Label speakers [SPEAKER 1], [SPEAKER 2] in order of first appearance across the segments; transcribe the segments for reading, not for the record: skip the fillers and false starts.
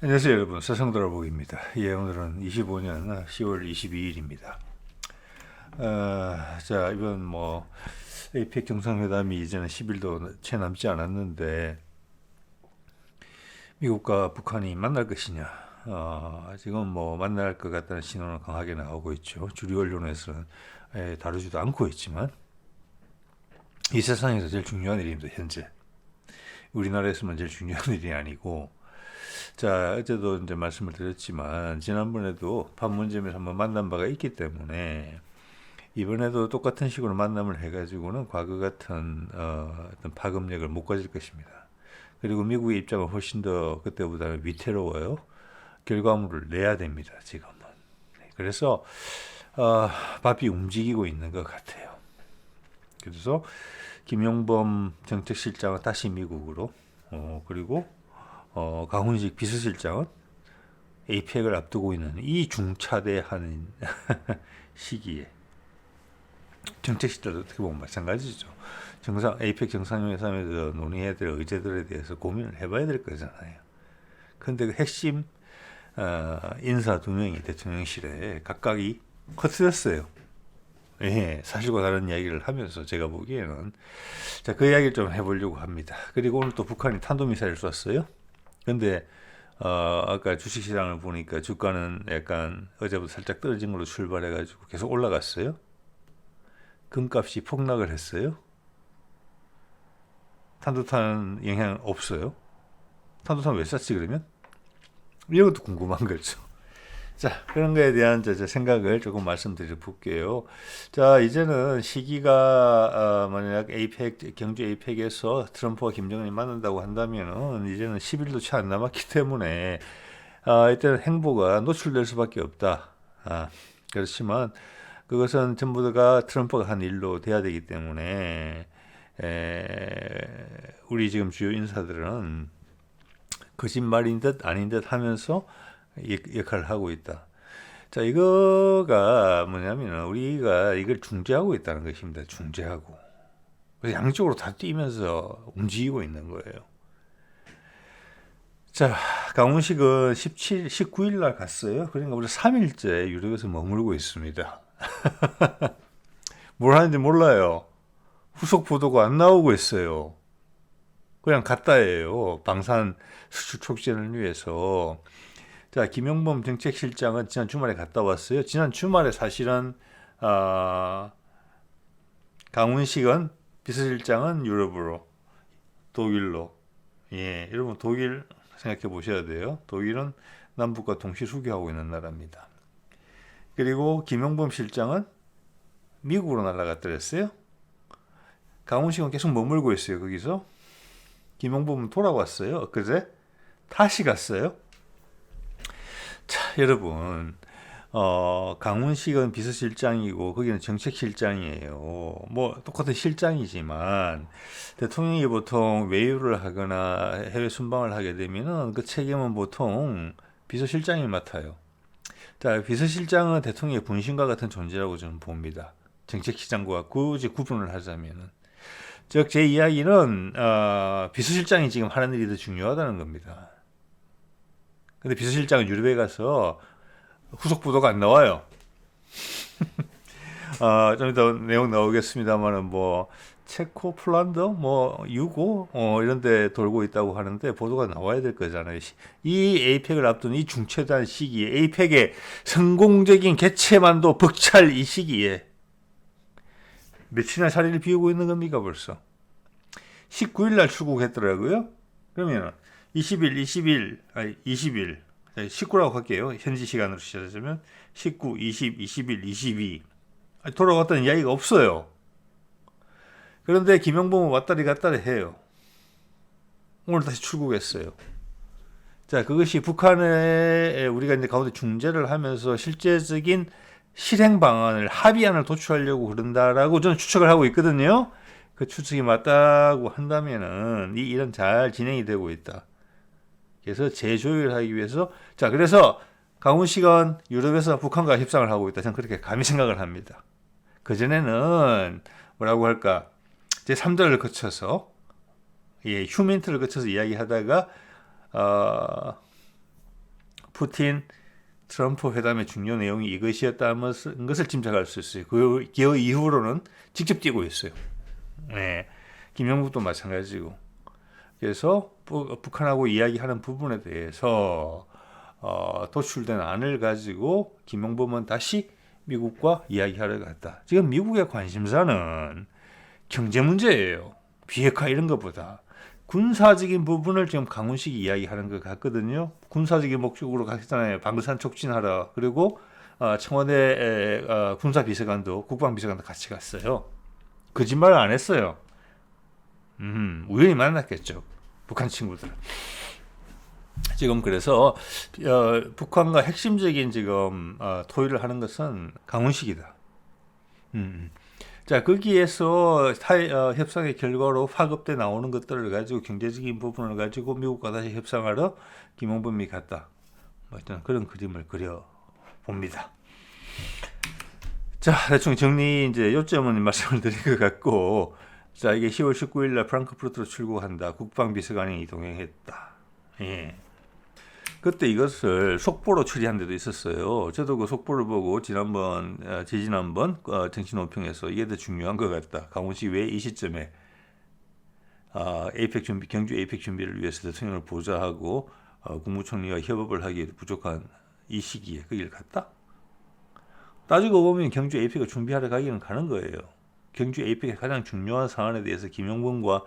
[SPEAKER 1] 안녕하세요 여러분, 서성돌아보기입니다. 예, 오늘은 25년 10월 22일입니다. 자, 이번 APEC 정상회담이 이제는 10일도 채 남지 않았는데 미국과 북한이 만날 것이냐, 지금 만날 것 같다는 신호는 강하게 나오고 있죠. 주류 언론에서는 다루지도 않고 있지만 이 세상에서 제일 중요한 일입니다. 현재 우리나라에서만 제일 중요한 일이 아니고, 자, 어제도 이제 말씀을 드렸지만 지난번에도 판문점에서 한번 만난 바가 있기 때문에 이번에도 똑같은 식으로 만남을 해가지고는 과거 같은 어떤 파급력을 못 가질 것입니다. 그리고 미국의 입장은 훨씬 더 그때보다는 위태로워요. 결과물을 내야 됩니다. 지금은. 그래서 밥이 움직이고 있는 것 같아요. 그래서 김용범 정책실장은 다시 미국으로, 그리고 강훈식 비서실장은 APEC을 앞두고 있는 이 중차대하는 시기에, 정책실장도 어떻게 보면 마찬가지죠. APEC 정상회담에서 논의해야 될 의제들에 대해서 고민을 해봐야 될 거잖아요. 근데 그 핵심 인사 두 명이 대통령실에 각각이 커트렸어요. 예, 사실과 다른 이야기를 하면서 제가 보기에는, 자, 그 이야기를 좀 해보려고 합니다. 그리고 오늘 또 북한이 탄도미사일을 쐈어요. 근데 아까 주식시장을 보니까 주가는 약간 어제부터 살짝 떨어진 걸로 출발해가지고 계속 올라갔어요. 금값이 폭락을 했어요. 탄도탄 영향 없어요. 탄도탄 왜 쐈지 그러면? 이런 것도 궁금한 거죠. 자, 그런 거에 대한 제 생각을 조금 말씀드려 볼게요. 자, 이제는 시기가 만약 경주 APEC에서 트럼프와 김정은이 만난다고 한다면은 이제는 10일도 채 안 남았기 때문에 이때는 행보가 노출될 수밖에 없다. 그렇지만 그것은 전부 다가 트럼프가 한 일로 돼야 되기 때문에 우리 지금 주요 인사들은 거짓말인 듯 아닌 듯 하면서 역할을 하고 있다. 자, 이거가 뭐냐면 우리가 이걸 중재하고 있다는 것입니다. 중재하고. 그래서 양쪽으로 다 뛰면서 움직이고 있는 거예요. 자, 강훈식은 19일 날 갔어요. 그러니까 우리 3일째 유럽에서 머물고 있습니다. 뭘 하는지 몰라요. 후속 보도가 안 나오고 있어요. 그냥 갔다예요. 방산 수출 촉진을 위해서. 자, 김용범 정책실장은 지난 주말에 갔다 왔어요. 지난 주말에 사실은 강훈식은 비서실장은 유럽으로, 독일로. 예, 여러분 독일 생각해 보셔야 돼요. 독일은 남북과 동시 수교하고 있는 나라입니다. 그리고 김용범 실장은 미국으로 날아갔더랬어요. 강훈식은 계속 머물고 있어요. 거기서. 김용범은 돌아왔어요. 그제 다시 갔어요. 자, 여러분, 강훈식은 비서실장이고 거기는 정책실장이에요. 똑같은 실장이지만 대통령이 보통 외유를 하거나 해외 순방을 하게 되면은 그 책임은 보통 비서실장이 맡아요. 자, 비서실장은 대통령의 분신과 같은 존재라고 저는 봅니다. 정책실장과 굳이 구분을 하자면은. 즉, 제 이야기는 비서실장이 지금 하는 일이 더 중요하다는 겁니다. 근데 비서실장은 유럽에 가서 후속 보도가 안 나와요. 좀 이따 내용 나오겠습니다만은 체코, 폴란드, 유고 이런 데 돌고 있다고 하는데 보도가 나와야 될 거잖아요. 이 APEC을 앞둔 이 중체단 시기에, APEC의 성공적인 개최만도 벅찰 이 시기에 며칠이나 자리를 비우고 있는 겁니까 벌써? 19일 날 출국했더라고요. 그러면 20일, 19라고 할게요. 현지 시간으로 시작하자면 19, 20, 21, 22 돌아갔다는 이야기가 없어요. 그런데 김용범은 왔다리 갔다리 해요. 오늘 다시 출국했어요. 자, 그것이 북한에 우리가 이제 가운데 중재를 하면서 실제적인 실행 방안을, 합의안을 도출하려고 그런다라고 저는 추측을 하고 있거든요. 그 추측이 맞다고 한다면은 이 일은 잘 진행이 되고 있다. 그래서 재조율하기 위해서, 자, 그래서 강훈식은 유럽에서 북한과 협상을 하고 있다. 저는 그렇게 감히 생각을 합니다. 그전에는 뭐라고 할까, 제 3자를 거쳐서, 휴멘트를 거쳐서 이야기하다가 푸틴 트럼프 회담의 중요 내용이 이것이었다는 것을 짐작할 수 있어요. 그 이후로는 직접 뛰고 있어요. 네. 김영국도 마찬가지고. 그래서 북한하고 이야기하는 부분에 대해서 도출된 안을 가지고 김용범은 다시 미국과 이야기하러 갔다. 지금 미국의 관심사는 경제 문제예요. 비핵화 이런 것보다. 군사적인 부분을 지금 강훈식이 이야기하는 것 같거든요. 군사적인 목적으로 갔잖아요. 방산 촉진하러. 그리고 청와대 군사비서관도 국방비서관도 같이 갔어요. 거짓말을 안 했어요. 우연히 만났겠죠. 북한 친구들. 지금 그래서 북한과 핵심적인 지금 토의를 하는 것은 강훈식이다. 자, 거기에서 협상의 결과로 파급돼 나오는 것들을 가지고 경제적인 부분을 가지고 미국과 다시 협상하러 김용범이 갔다. 뭐 일단 그런 그림을 그려 봅니다. 자, 대충 정리 이제 요점은 말씀을 드린 것 같고, 자, 이게 10월 19일 날 프랑크푸르트로 출국한다. 국방비서관이 이동했다. 예. 그때 이것을 속보로 처리한 데도 있었어요. 저도 그 속보를 보고 지난번 정치논평에서 이게 더 중요한 것 같다. 강훈식 왜 이 시점에 에이펙 준비, 경주 에이펙 준비를 위해서 대통령을 보좌하고 국무총리와 협업을 하기에 부족한 이 시기에 그 길 갔다? 따지고 보면 경주 에이펙을 준비하러 가기는 가는 거예요. 경주 에이펙의 가장 중요한 사안에 대해서 김용범과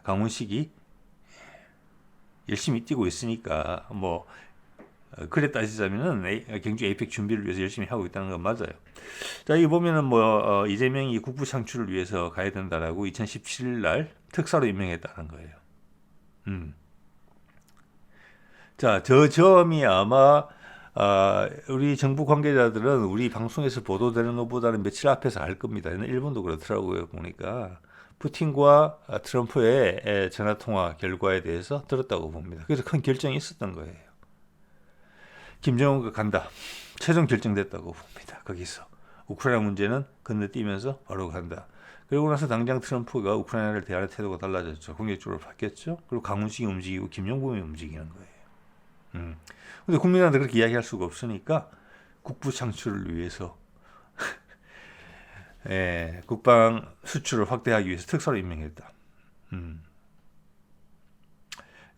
[SPEAKER 1] 강훈식이 열심히 뛰고 있으니까 뭐 그래 따지자면은 경주 에이펙 준비를 위해서 열심히 하고 있다는 건 맞아요. 자, 여기 보면은 뭐 이재명이 국부 창출을 위해서 가야 된다라고 2017년 날 특사로 임명했다는 거예요. 자, 저 점이 아마 우리 정부 관계자들은 우리 방송에서 보도되는 것보다는 며칠 앞에서 알 겁니다. 일본도 그렇더라고요. 보니까 푸틴과 트럼프의 전화통화 결과에 대해서 들었다고 봅니다. 그래서 큰 결정이 있었던 거예요. 김정은가 간다. 최종 결정됐다고 봅니다. 거기서. 우크라이나 문제는 건너뛰면서 바로 간다. 그리고 나서 당장 트럼프가 우크라이나를 대하는 태도가 달라졌죠. 공격적으로 바뀌었죠. 그리고 강훈식이 움직이고 김용범이 움직이는 거예요. 근데 국민한테 그렇게 이야기할 수가 없으니까 국부 창출을 위해서 국방 수출을 확대하기 위해서 특사로 임명했다.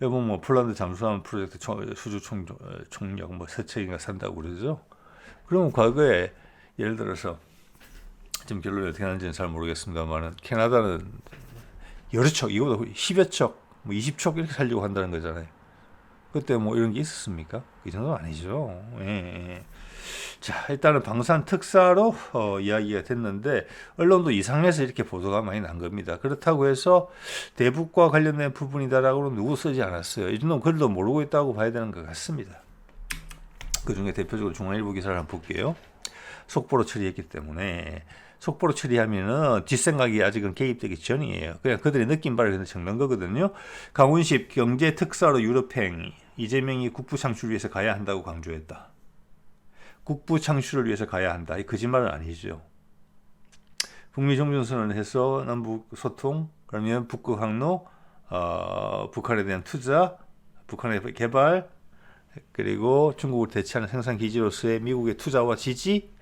[SPEAKER 1] 여러분 뭐 폴란드 잠수함 프로젝트 수주 총력 뭐 세 척인가 산다고 그러죠. 그러면 과거에 예를 들어서 지금 결론이 어떻게 나는지는 잘 모르겠습니다만 캐나다는 여러 척, 이거보다 10여 척, 뭐 20척 이렇게 살려고 한다는 거잖아요. 그때 뭐 이런 게 있었습니까? 이 정도는 아니죠. 예. 자, 일단은 방산 특사로 이야기가 됐는데 언론도 이상해서 이렇게 보도가 많이 난 겁니다. 그렇다고 해서 대북과 관련된 부분이다라고는 누구 쓰지 않았어요. 이 정도는 글도 모르고 있다고 봐야 되는 것 같습니다. 그중에 대표적으로 중앙일보 기사를 한번 볼게요. 속보로 처리했기 때문에 속보로 처리하면은 뒷생각이 아직은 개입되기 전이에요. 그냥 그들의 느낀 바를 그냥 적는 거거든요. 강훈식 경제 특사로 유럽행 이재명이 국부 창출을 위해서 가야 한다고 강조했다. 국부 창출을 위해서 가야 한다. 이 거짓말은 아니죠. 북미 종전선언을 해서 남북 소통, 그러면 북극 항로, 북한에 대한 투자, 북한의 개발, 그리고 중국을 대체하는 생산 기지로서의 미국의 투자와 지지,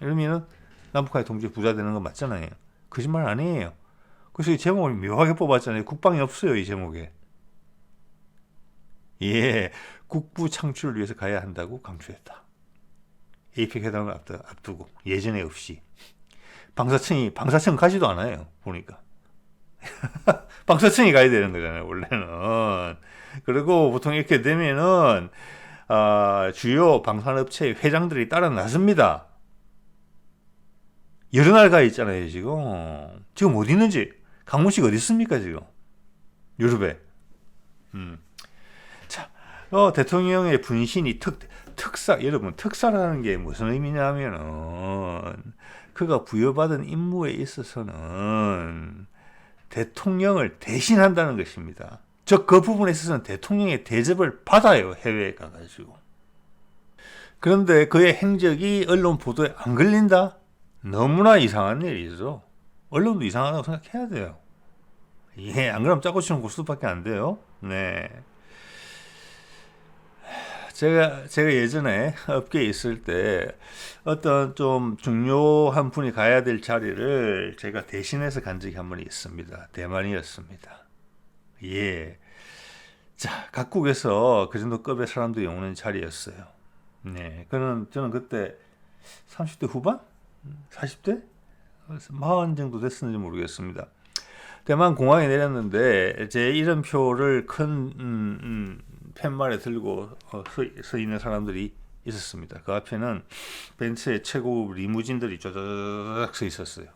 [SPEAKER 1] 이러면은 남북한의 동시에 부자 되는 건 맞잖아요. 거짓말 아니에요. 그래서 이 제목을 묘하게 뽑았잖아요. 국방이 없어요, 이 제목에. 예, 국부 창출을 위해서 가야 한다고 강조했다. 에이펙 회담을 앞두고 예전에 없이 방사청 가지도 않아요. 보니까 방사청이 가야 되는 거잖아요. 원래는. 그리고 보통 이렇게 되면은 주요 방산업체 회장들이 따라 나섭니다. 여러 날 가 있잖아요. 지금 어디 있는지 강훈식 어디 있습니까 지금 유럽에. 자, 대통령의 분신이 특사, 여러분, 특사라는 게 무슨 의미냐면은, 그가 부여받은 임무에 있어서는 대통령을 대신한다는 것입니다. 즉, 그 부분에 있어서는 대통령의 대접을 받아요, 해외에 가가지고. 그런데 그의 행적이 언론 보도에 안 걸린다? 너무나 이상한 일이죠. 언론도 이상하다고 생각해야 돼요. 예, 안 그러면 짜고 치는 고수밖에 안 돼요. 네. 제가 예전에 업계에 있을 때 어떤 좀 중요한 분이 가야 될 자리를 제가 대신해서 간 적이 한 번 있습니다. 대만이었습니다. 예. 자, 각국에서 그 정도 급의 사람들이 오는 자리였어요. 네. 저는 그때 30대 후반? 40대? 40 정도 됐었는지 모르겠습니다. 대만 공항에 내렸는데 제 이름표를 큰 팻말에 들고 서 있는 사람들이 있었습니다. 그 앞에는 벤츠의 최고급 리무진들이 쫙쫙 서 있었어요.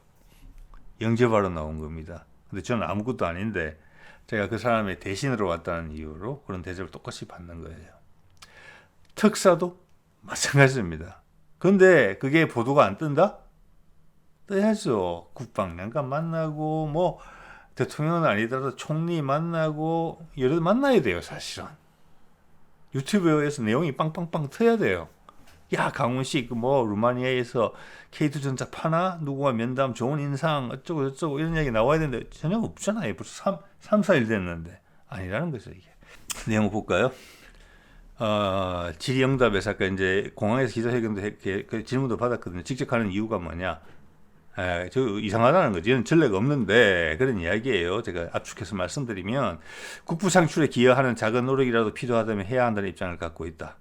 [SPEAKER 1] 영접하러 나온 겁니다. 근데 저는 아무것도 아닌데 제가 그 사람의 대신으로 왔다는 이유로 그런 대접을 똑같이 받는 거예요. 특사도 마찬가지입니다. 근데 그게 보도가 안 뜬다? 떠야죠. 국방장관 만나고 뭐 대통령은 아니더라도 총리 만나고 여러 만나야 돼요. 사실은 유튜브에서 내용이 빵빵빵 터야 돼요. 야, 강훈식 뭐 루마니아에서 K2전자 파나? 누구와 면담 좋은 인상 어쩌고 저쩌고 이런 얘기 나와야 되는데 전혀 없잖아요. 벌써 3, 4일 됐는데 아니라는 거죠. 이게 내용 볼까요? 질의응답에서 아까 이제 공항에서 기자회견도 그 질문도 받았거든요. 직접 하는 이유가 뭐냐? 저 이상하다는 거지. 이런 전례가 없는데 그런 이야기예요. 제가 압축해서 말씀드리면 국부 창출에 기여하는 작은 노력이라도 필요하다면 해야 한다는 입장을 갖고 있다.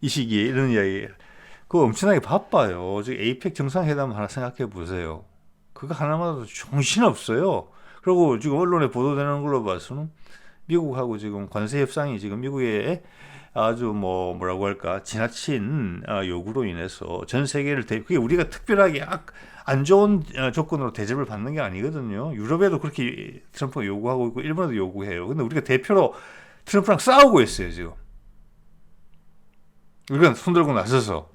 [SPEAKER 1] 이 시기에 이런 이야기. 그거 엄청나게 바빠요. 지금 에이펙 정상회담 하나 생각해 보세요. 그거 하나마도 정신없어요. 그리고 지금 언론에 보도되는 걸로 봐서는 미국하고 지금 관세 협상이 지금 미국에 아주 뭐라고 할까 지나친 요구로 인해서 전 세계를 그게 우리가 특별하게 안 좋은 조건으로 대접을 받는 게 아니거든요. 유럽에도 그렇게 트럼프가 요구하고 있고 일본에도 요구해요. 근데 우리가 대표로 트럼프랑 싸우고 있어요 지금. 우리가 손들고 나서서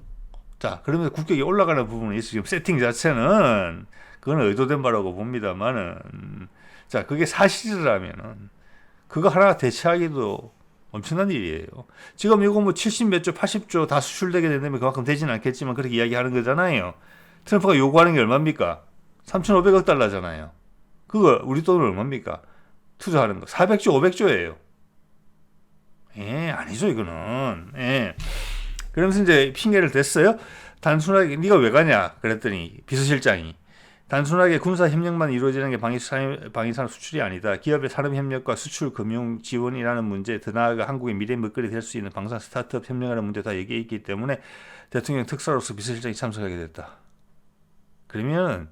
[SPEAKER 1] 자 그러면서 국격이 올라가는 부분이 있어. 지금 세팅 자체는 그건 의도된 바라고 봅니다만은 자 그게 사실이라면은 그거 하나 대체하기도 엄청난 일이에요. 지금 이거 뭐 70 몇 조, 80조 다 수출되게 된다면 그만큼 되지는 않겠지만 그렇게 이야기하는 거잖아요. 트럼프가 요구하는 게 얼마입니까? 3,500억 달러잖아요. 그거 우리 돈은 얼마입니까? 투자하는 거 400조, 500조예요. 예, 아니죠 이거는. 예. 그러면서 이제 핑계를 댔어요. 단순하게 네가 왜 가냐? 그랬더니 비서실장이 단순하게 군사 협력만 이루어지는 게 방위산업 수출이 아니다. 기업의 산업 협력과 수출 금융 지원이라는 문제, 더 나아가 한국의 미래 먹거리 될 수 있는 방산 스타트업 협력하는 문제 다 여기에 있기 때문에 대통령 특사로서 비서실장이 참석하게 됐다. 그러면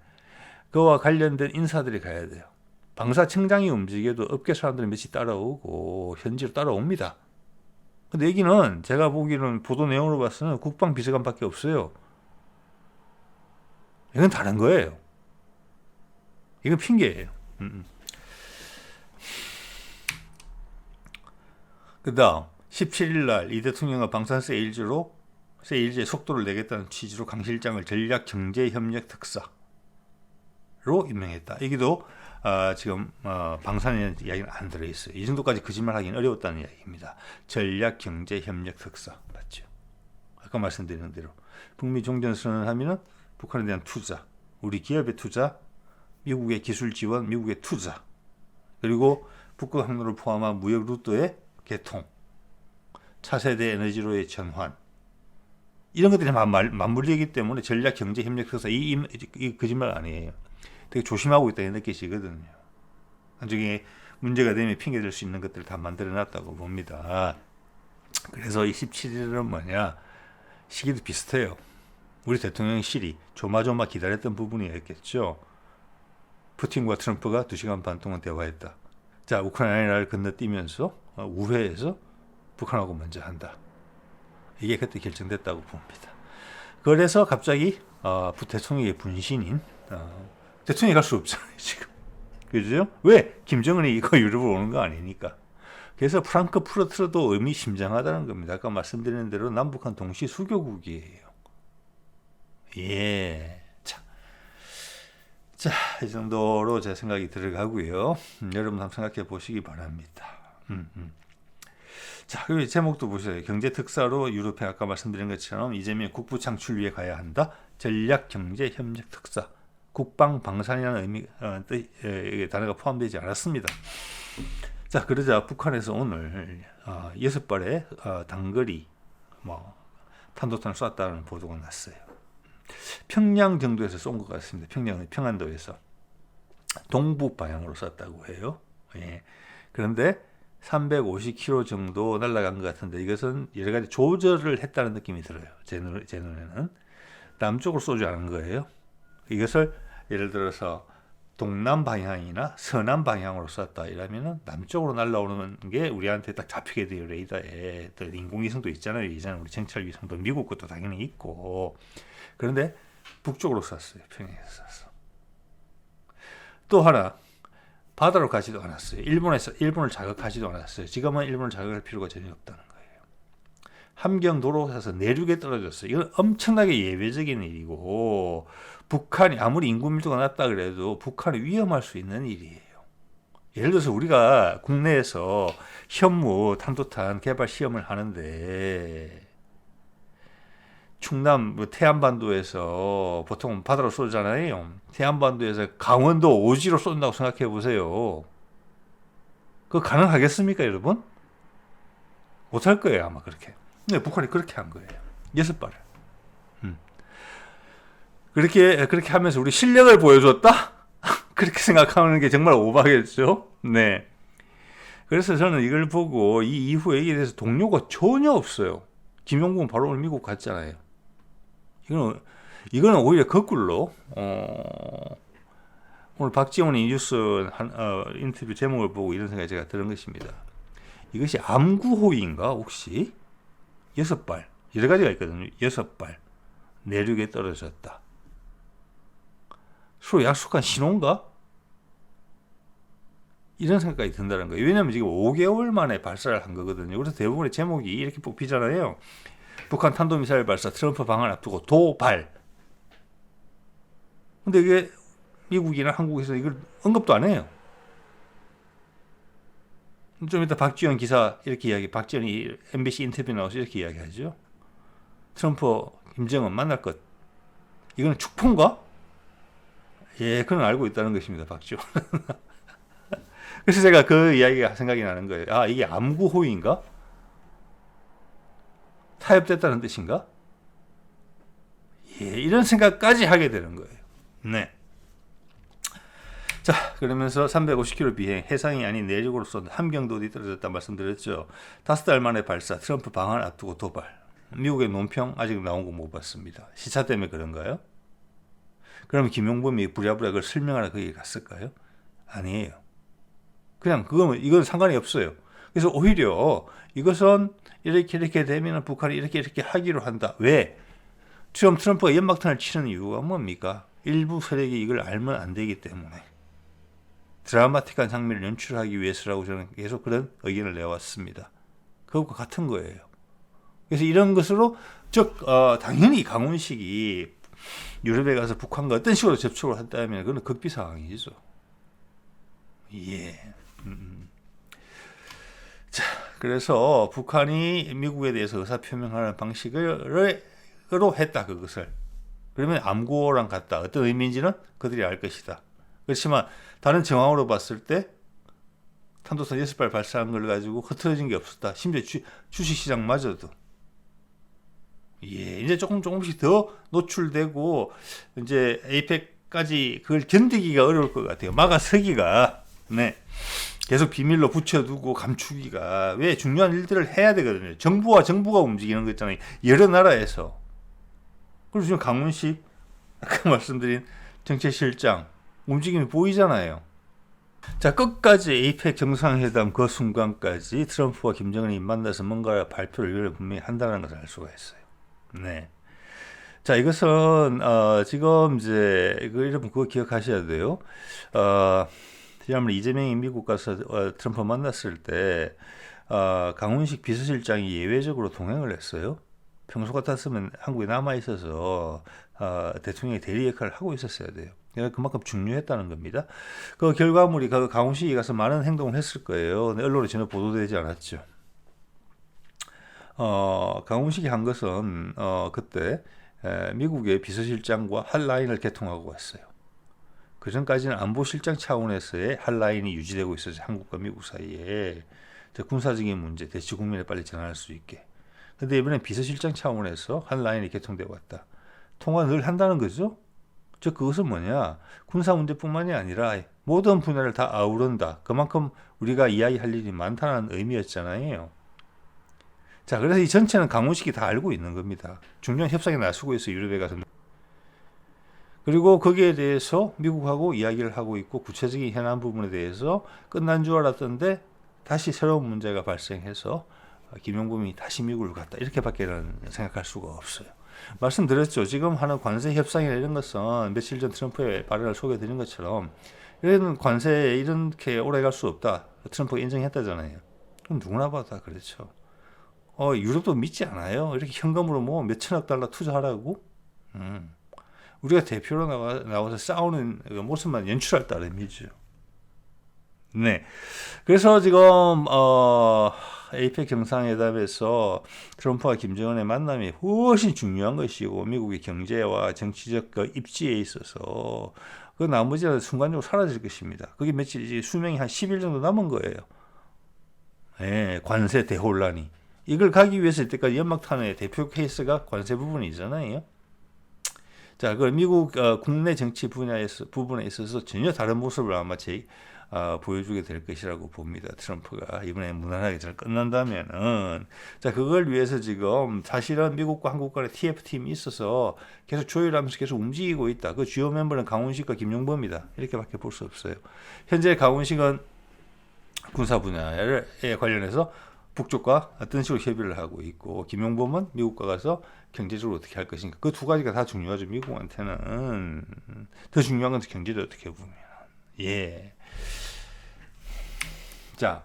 [SPEAKER 1] 그와 관련된 인사들이 가야 돼요. 방사청장이 움직여도 업계 사람들이 몇이 따라오고 현지로 따라옵니다. 근데 여기는 제가 보기로는 보도 내용으로 봐서는 국방비서관밖에 없어요. 이건 다른 거예요. 이건 핑계예요. 그 다음 17일 날 이 대통령은 방산 세일즈의 속도를 내겠다는 취지로 강 실장을 전략경제협력특사로 임명했다. 여기도 지금 방산이라는 이야기는 안 들어있어요. 이 정도까지 거짓말하기는 어려웠다는 이야기입니다. 전략경제협력특사 맞죠? 아까 말씀드린 대로 북미 종전선언을 하면은 북한에 대한 투자, 우리 기업의 투자, 미국의 기술 지원, 미국의 투자, 그리고 북극 항로를 포함한 무역 루트의 개통, 차세대 에너지로의 전환, 이런 것들이 맞물리기 때문에 전략경제협력특사 이 거짓말 아니에요. 되게 조심하고 있다는 느끼시거든요. 나중에 문제가 되면 핑계댈 수 있는 것들을 다 만들어놨다고 봅니다. 그래서 이 17일은 뭐냐, 시기도 비슷해요. 우리 대통령실이 조마조마 기다렸던 부분이었겠죠. 푸틴과 트럼프가 2시간 반 동안 대화했다. 자, 우크라이나를 건너뛰면서 우회해서 북한하고 먼저 한다. 이게 그때 결정됐다고 봅니다. 그래서 갑자기 대통령의 분신인 대통령이 갈 수 없잖아요 지금. 그죠? 왜? 김정은이 이거 유럽으로 오는 거 아니니까. 그래서 프랑크푸르트도 의미심장하다는 겁니다. 아까 말씀드린 대로 남북한 동시 수교국이에요. 예. 자, 이 정도로 제 생각이 들어가고요. 여러분 한번 생각해 보시기 바랍니다. 자, 그리고 제목도 보세요. 경제특사로 유럽에 아까 말씀드린 것처럼 이재명 국부 창출 위해 가야 한다. 전략경제협력특사. 국방 방산이라는 단어가 포함되지 않았습니다. 자, 그러자 북한에서 오늘 6발의 단거리 뭐 탄도탄을 쐈다는 보도가 났어요. 평양 정도에서 쏜 것 같습니다. 평안도에서 동북 방향으로 쐈다고 해요. 예. 그런데 350km 정도 날아간 것 같은데 이것은 여러 가지 조절을 했다는 느낌이 들어요. 제 눈에는 남쪽으로 쏘지 않은 거예요. 이것을 예를 들어서 동남 방향이나 서남 방향으로 쐈다 이러면은 남쪽으로 날아오는 게 우리한테 딱 잡히게 돼요. 레이더에. 또 인공위성도 있잖아요. 이제는 우리 정찰위성도 미국 것도 당연히 있고. 그런데 북쪽으로 쐈어요. 평양에서 쐈어. 또 하나 바다로 가지도 않았어요. 일본을 자극하지도 않았어요. 지금은 일본을 자극할 필요가 전혀 없다는 거예요. 함경도로 가서 내륙에 떨어졌어요. 이건 엄청나게 예외적인 일이고 북한이 아무리 인구 밀도가 낮다 그래도 북한이 위험할 수 있는 일이에요. 예를 들어서 우리가 국내에서 현무 탄도탄 개발 시험을 하는데 충남 태안반도에서 보통 바다로 쏘잖아요. 태안반도에서 강원도 오지로 쏜다고 생각해 보세요. 그거 가능하겠습니까, 여러분? 못할 거예요, 아마 그렇게. 근데 북한이 그렇게 한 거예요. 6발을. 그렇게 하면서 우리 실력을 보여줬다? 그렇게 생각하는 게 정말 오바겠죠? 네. 그래서 저는 이걸 보고 이 이후에 이에 대해서 동료가 전혀 없어요. 김용군 바로 오늘 미국 갔잖아요. 이거는 오히려 거꾸로 오늘 박지원이 뉴스 인터뷰 제목을 보고 이런 생각이 제가 들은 것입니다. 이것이 암구호인가 혹시? 6발 여러 가지가 있거든요. 6발 내륙에 떨어졌다. 서로 약속한 신호인가? 이런 생각이 든다는 거예요. 왜냐하면 지금 5개월 만에 발사를 한 거거든요. 그래서 대부분의 제목이 이렇게 뽑히잖아요. 북한 탄도미사일 발사, 트럼프 방한 앞두고 도발. 근데 이게 미국이나 한국에서 이걸 언급도 안 해요. 좀 이따 박지원 기사 이렇게 박지원이 MBC 인터뷰 나와서 이렇게 이야기하죠. 트럼프, 김정은 만날 것. 이거는 축포인가? 예, 그건 알고 있다는 것입니다, 박지원. 그래서 제가 그 이야기가 생각이 나는 거예요. 아, 이게 암구호인가? 타협됐다는 뜻인가? 예, 이런 생각까지 하게 되는 거예요. 네. 자, 그러면서 350km 비행, 해상이 아닌 내륙으로 쏜 함경도에 떨어졌다 말씀드렸죠. 5달 만에 발사, 트럼프 방한 앞두고 도발. 미국의 논평 아직 나온 거 못 봤습니다. 시차 때문에 그런가요? 그럼 김용범이 부랴부랴 그걸 설명하러 거기 갔을까요? 아니에요. 그냥 이건 상관이 없어요. 그래서 오히려 이것은 이렇게 되면 북한이 이렇게 하기로 한다. 왜? 지금 트럼프가 연막탄을 치는 이유가 뭡니까? 일부 세력이 이걸 알면 안 되기 때문에. 드라마틱한 장면을 연출하기 위해서라고 저는 계속 그런 의견을 내왔습니다. 그것과 같은 거예요. 그래서 이런 것으로 당연히 강훈식이 유럽에 가서 북한과 어떤 식으로 접촉을 한다면 그건 극비 상황이죠. 예. 자, 그래서 북한이 미국에 대해서 의사표명하는 방식으로 했다, 그것을. 그러면 암구호랑 같다. 어떤 의미인지는 그들이 알 것이다. 그렇지만 다른 정황으로 봤을 때 탄도탄 6발 발사한 걸 가지고 흐트러진 게 없었다. 심지어 주식시장마저도. 예, 이제 조금씩 더 노출되고 이제 에이펙까지 그걸 견디기가 어려울 것 같아요. 막아서기가. 네. 계속 비밀로 붙여두고 감추기가. 왜? 중요한 일들을 해야 되거든요. 정부가 움직이는 거 있잖아요. 여러 나라에서. 그리고 지금 강훈식 아까 말씀드린 정책실장 움직임이 보이잖아요. 자, 끝까지 에이펙 정상회담 그 순간까지 트럼프와 김정은이 만나서 뭔가 발표를 분명히 한다는 것을 알 수가 있어요. 네. 자, 이것은 지금 이제 여러분 그거 기억하셔야 돼요. 지난번 이재명이 미국 가서 트럼프 만났을 때 강훈식 비서실장이 예외적으로 동행을 했어요. 평소 같았으면 한국에 남아 있어서 대통령의 대리 역할을 하고 있었어야 돼요. 그만큼 중요했다는 겁니다. 그 결과물이 강훈식이 가서 많은 행동을 했을 거예요. 언론에 전혀 보도되지 않았죠. 강훈식이 한 것은 그때 미국의 비서실장과 핫라인을 개통하고 왔어요. 그전까지는 안보실장 차원에서의 한 라인이 유지되고 있었죠. 한국과 미국 사이에. 군사적인 문제, 대치 국면에 빨리 전환할 수 있게. 근데 이번엔 비서실장 차원에서 한 라인이 개통되어 왔다. 통화 늘 한다는 거죠. 그것은 뭐냐? 군사 문제뿐만이 아니라 모든 분야를 다 아우른다. 그만큼 우리가 이야기할 일이 많다는 의미였잖아요. 자, 그래서 이 전체는 강훈식이 다 알고 있는 겁니다. 중요한 협상에 나서고 있어 유럽에 가서. 그리고 거기에 대해서 미국하고 이야기를 하고 있고 구체적인 현안 부분에 대해서 끝난 줄 알았던데 다시 새로운 문제가 발생해서 김용범이 다시 미국을 갔다. 이렇게밖에 생각할 수가 없어요. 말씀드렸죠. 지금 하는 관세 협상이나 이런 것은 며칠 전 트럼프의 발언을 소개해드린 것처럼 이런 관세에 이렇게 오래 갈 수 없다. 트럼프가 인정했다잖아요. 그럼 누구나 봐도 다 그렇죠. 유럽도 믿지 않아요. 이렇게 현금으로 뭐 몇천억 달러 투자하라고? 우리가 대표로 나와서 싸우는 모습만 연출할 따름이죠. 네. 그래서 지금, 에이펙 정상회담에서 트럼프와 김정은의 만남이 훨씬 중요한 것이고, 미국의 경제와 정치적 입지에 있어서, 그 나머지는 순간적으로 사라질 것입니다. 그게 며칠, 수명이 한 10일 정도 남은 거예요. 예, 관세 대혼란이. 이걸 가기 위해서 이때까지 연막탄의 대표 케이스가 관세 부분이잖아요. 자, 그 미국 국내 정치 부분에 있어서 전혀 다른 모습을 아마 보여주게 될 것이라고 봅니다. 트럼프가 이번에 무난하게 잘 끝난다면은. 자, 그걸 위해서 지금 사실은 미국과 한국 간의 TF팀이 있어서 계속 조율하면서 계속 움직이고 있다. 그 주요 멤버는 강훈식과 김용범이다. 이렇게밖에 볼 수 없어요. 현재 강훈식은 군사 분야에 관련해서 북쪽과 어떤 식으로 협의를 하고 있고, 김용범은 미국과 가서 경제적으로 어떻게 할 것인가. 그 두 가지가 다 중요하죠. 미국한테는. 더 중요한 건 경제를 어떻게 보면. 예. 자,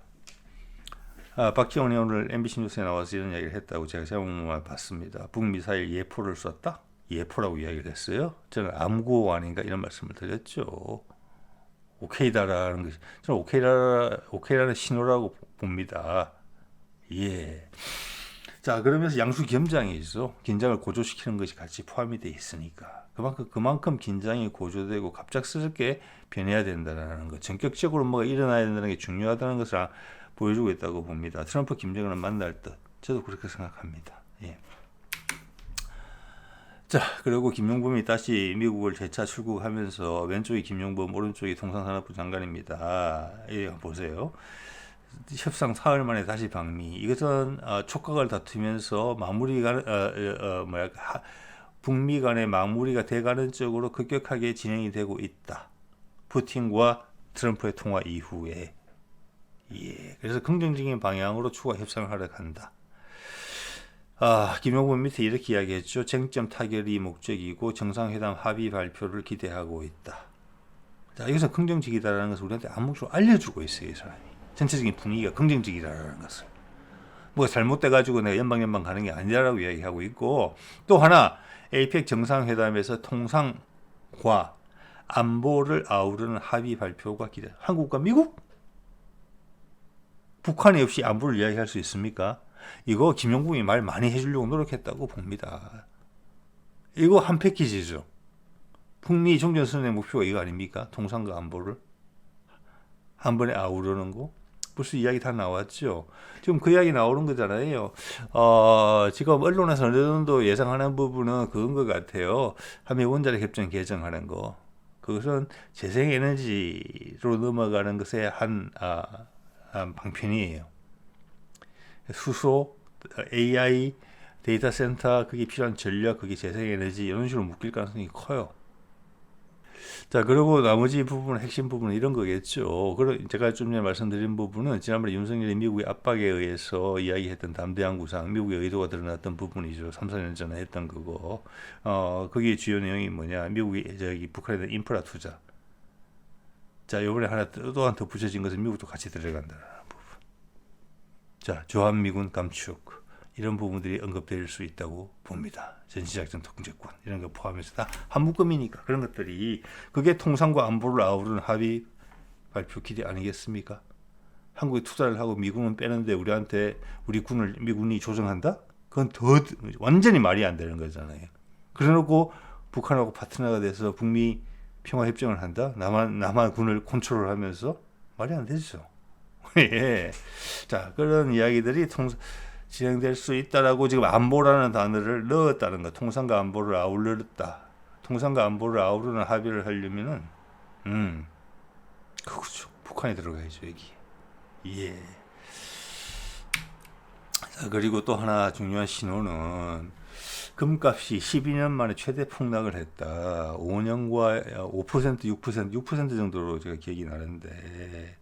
[SPEAKER 1] 박지원이 오늘 MBC 뉴스에 나와서 이런 이야기를 했다고 제가 제목만 봤습니다. 북미사일 예포를 쐈다? 예포라고 이야기를 했어요. 저는 암구 아닌가 이런 말씀을 드렸죠. 오케이다라는 것이, 저는 오케이라는 신호라고 봅니다. 예. 자, 그러면서 양수 겸장이 있어. 긴장을 고조시키는 것이 같이 포함이 돼 있으니까. 그만큼 긴장이 고조되고 갑작스럽게 변해야 된다는 것. 전격적으로 뭐가 일어나야 된다는 게 중요하다는 것을 보여주고 있다고 봅니다. 트럼프, 김정은을 만날 듯. 저도 그렇게 생각합니다. 예. 자, 그리고 김용범이 다시 미국을 재차 출국하면서 왼쪽이 김용범, 오른쪽이 통상산업부 장관입니다. 예, 보세요. 협상 사흘 만에 다시 방미. 이것은 촉각을 다투면서 북미 간의 마무리가 돼가는 쪽으로 급격하게 진행이 되고 있다. 푸틴과 트럼프의 통화 이후에. 예, 그래서 긍정적인 방향으로 추가 협상을 하려 한다. 김용범 밑에 이렇게 이야기했죠. 쟁점 타결이 목적이고 정상회담 합의 발표를 기대하고 있다. 자, 이것은 긍정적이다라는 것을 우리한테 암묵적으로 알려주고 있어요, 이 사람이. 전체적인 분위기가 긍정적이라는 것을. 뭐가 잘못돼가지고 내가 연방연방 가는 게 아니라고 이야기하고 있고, 또 하나 에이펙 정상회담에서 통상과 안보를 아우르는 합의 발표가 기대. 한국과 미국? 북한이 없이 안보를 이야기할 수 있습니까? 이거 김용범이 말 많이 해주려고 노력했다고 봅니다. 이거 한 패키지죠. 북미 종전선언의 목표가 이거 아닙니까? 통상과 안보를 한 번에 아우르는 거. 벌써 이야기 다 나왔죠. 지금 그 이야기 나오는 거잖아요. 지금 언론에서 어느 정도 예상하는 부분은 그건 것 같아요. 한미 원자력 협정 개정하는 거. 그것은 재생에너지로 넘어가는 것의 한 방편이에요. 수소, AI, 데이터 센터, 그게 필요한 전력, 그게 재생에너지 이런 식으로 묶일 가능성이 커요. 자, 그리고 나머지 부분은 핵심 부분은 이런 거겠죠. 그리고 제가 좀 전에 말씀드린 부분은 지난번에 윤석열이 미국의 압박에 의해서 이야기했던 담대한 구상, 미국의 의도가 드러났던 부분이죠. 3, 4년 전에 했던 거고. 거기에 주요 내용이 뭐냐? 미국이 북한에 대한 인프라 투자. 자, 이번에 또 하나 더 붙여진 것은 미국도 같이 들어간다는 부분. 자, 주한미군 감축. 이런 부분들이 언급될 수 있다고 봅니다. 전시작전 통제권 이런 거 포함해서 다 한 묶음이니까 그런 것들이 그게 통상과 안보를 아우르는 합의 발표 기대 아니겠습니까? 한국에 투자를 하고 미군은 빼는데 우리한테 우리 군을 미군이 조정한다? 그건 더 완전히 말이 안 되는 거잖아요. 그래놓고 북한하고 파트너가 돼서 북미 평화 협정을 한다. 남한군을 컨트롤하면서 말이 안 되죠. 예. 자, 그런 이야기들이 진행될 수 있다라고 지금 안보라는 단어를 넣었다는 거. 통상과 안보를 아우르다. 통상과 안보를 아우르는 합의를 하려면은 그렇죠. 북한이 들어가야죠, 여기. 예. 자, 그리고 또 하나 중요한 신호는 금값이 12년 만에 최대 폭락을 했다. 5년과 5%, 6% 정도로 제가 기억이 나는데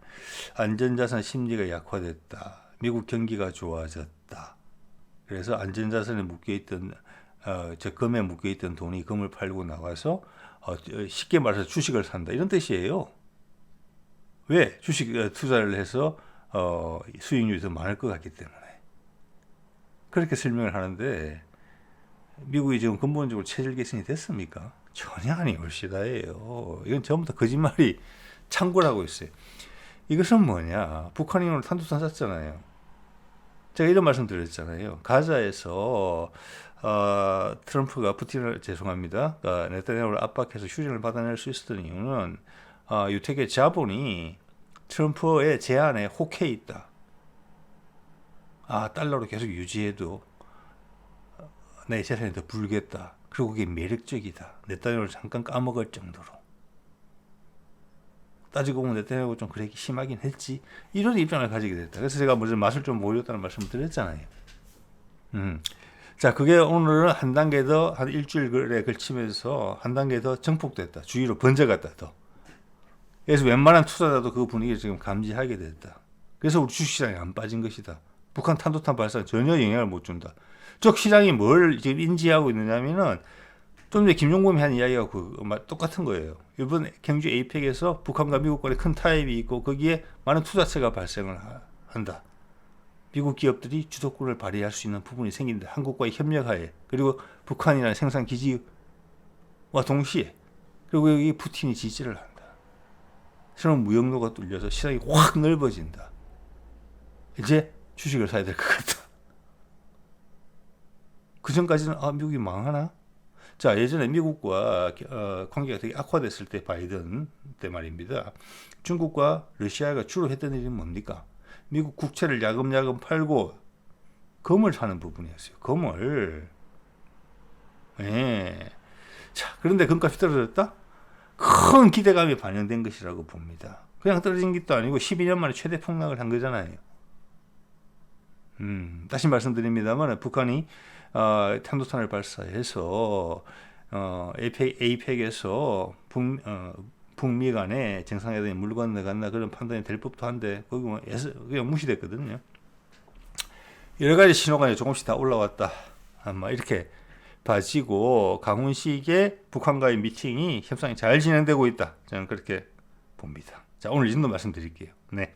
[SPEAKER 1] 안전자산 심리가 약화됐다. 미국 경기가 좋아졌다. 그래서 안전자산에 묶여있던 저 금에 묶여있던 돈이 금을 팔고 나가서 쉽게 말해서 주식을 산다. 이런 뜻이에요. 왜? 주식 투자를 해서 수익률이 더 많을 것 같기 때문에. 그렇게 설명을 하는데 미국이 지금 근본적으로 체질 개선이 됐습니까? 전혀 아니올시다예요. 이건 전부 다 거짓말이 창궐하고 있어요. 이것은 뭐냐? 북한이 오늘 탄도탄 쐈잖아요. 제가 이런 말씀 드렸잖아요. 가자에서 트럼프가 푸틴을 죄송합니다. 네타냐후를 압박해서 휴전을 받아낼 수 있었던 이유는 유택의 자본이 트럼프의 제안에 혹해 있다. 달러로 계속 유지해도 내 재산이 더 불겠다. 그리고 그게 매력적이다. 네타냐후를 잠깐 까먹을 정도로. 따지고 보면 네타냐후가 좀 그렇게 심하긴 했지. 이런 입장을 가지게 됐다. 그래서 제가 먼저 맛을 좀 보였다는 말씀을 드렸잖아요. 자, 그게 오늘은 한 단계 더, 한 일주일에 걸치면서 한 단계 더 정폭됐다. 주위로 번져갔다, 더. 그래서 웬만한 투자자도 그 분위기를 지금 감지하게 됐다. 그래서 우리 주식시장이 안 빠진 것이다. 북한 탄도탄 발사는 전혀 영향을 못 준다. 즉 시장이 뭘 지금 인지하고 있느냐면은 좀 전에 김용범이 한 이야기가 똑같은 거예요. 이번 경주 에이펙에서 북한과 미국 간에 큰 타협이 있고 거기에 많은 투자세가 발생을 한다. 미국 기업들이 주도권을 발휘할 수 있는 부분이 생긴다. 한국과의 협력하에 그리고 북한이라는 생산 기지와 동시에 그리고 여기 푸틴이 지지를 한다. 새로운 무역로가 뚫려서 시장이 확 넓어진다. 이제 주식을 사야 될 것 같다. 그 전까지는 미국이 망하나? 자, 예전에 미국과 관계가 되게 악화됐을 때 바이든 때 말입니다. 중국과 러시아가 주로 했던 일이 뭡니까? 미국 국채를 야금야금 팔고 금을 사는 부분이었어요. 금을. 예. 자, 그런데 금값이 떨어졌다? 큰 기대감이 반영된 것이라고 봅니다. 그냥 떨어진 것도 아니고 12년 만에 최대 폭락을 한 거잖아요. 다시 말씀드립니다만 북한이 탄도탄을 발사해서 에이펙에서 북미 간에 정상회담이 물 건너갔나 그런 판단이 될 법도 한데 거기 그냥 무시됐거든요. 여러 가지 신호가 조금씩 다 올라왔다. 아마 이렇게 봐지고 강훈식의 북한과의 미팅이 협상이 잘 진행되고 있다. 저는 그렇게 봅니다. 자, 오늘 이 정도 말씀드릴게요. 네.